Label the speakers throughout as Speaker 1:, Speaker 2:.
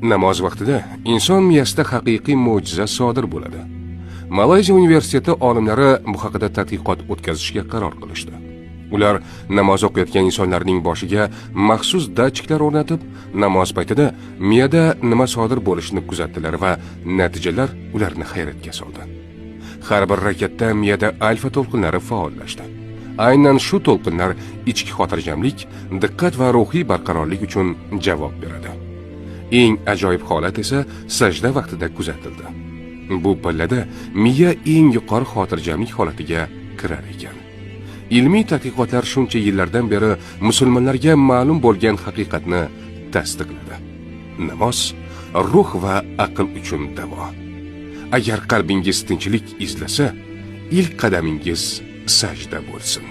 Speaker 1: Namoz vaqtida inson miyasida haqiqiy mo'jiza sodir bo'ladi. Malayziya universiteti olimlari bu haqida tadqiqot o'tkazishga qaror qilishdi. Ular namoz o'qiyotgan insonlarning boshiga maxsus datchiklar o'rnatib, namoz paytida miyada nima sodir bo'lishini kuzatdilar va natijalar ularni hayratga soldi. Har bir rakatda miyada alfa to'lqinlari faollashdi. Aynan shu to'lqinlar ichki xotirjamlik, diqqat va ruhiy barqarorlik uchun javob beradi. Eng ajoyib holat esa sajda vaqtida kuzatildi. Bu pallada miya eng yuqori xotirjamlik holatiga kirar ekan. Ilmiy tadqiqotlar shuncha yillardan beri musulmonlarga ma'lum bo'lgan haqiqatni tasdiqladi. Namoz ruh va aql uchun davo. Agar qalbingiz tinchlik izlasa, ilk qadamingiz sajda bo'lsin.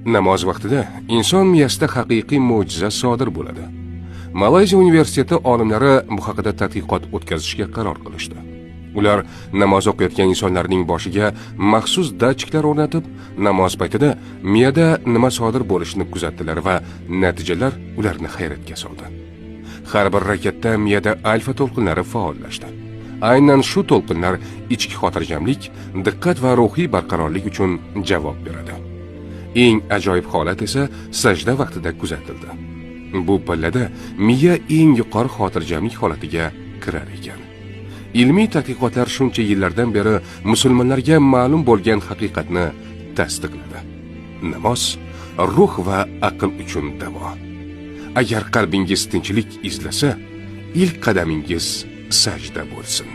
Speaker 1: Namoz vaqtida inson miyasida haqiqiy mo'jiza sodir bo'ladi. Malayziya universiteti olimlari bu haqida tadqiqot o'tkazishga qaror qilishdi. Ular namoz o'qiyotgan insonlarning boshiga maxsus datchiklar o'rnatib, namoz paytida miyada nima sodir bo'lishini kuzatdilar va natijalar ularni hayratga soldi. Har bir rakatda miyada alfa to'lqinlari faollashdi. Aynan shu to'lqinlar ichki xotirjamlik, diqqat va ruhiy barqarorlik uchun javob beradi. Eng ajoyib holat esa sajda vaqtida kuzatildi. Bu pallada miya eng yuqori xotirjamlik holatiga kirar ekan. Ilmiy tadqiqotlar shuncha yillardan beri musulmonlarga ma'lum bo'lgan haqiqatni tasdiqladi. Namoz ruh va aql uchun davo. Agar qalbingiz tinchlik izlasa, ilk qadamingiz sajda bo'lsin.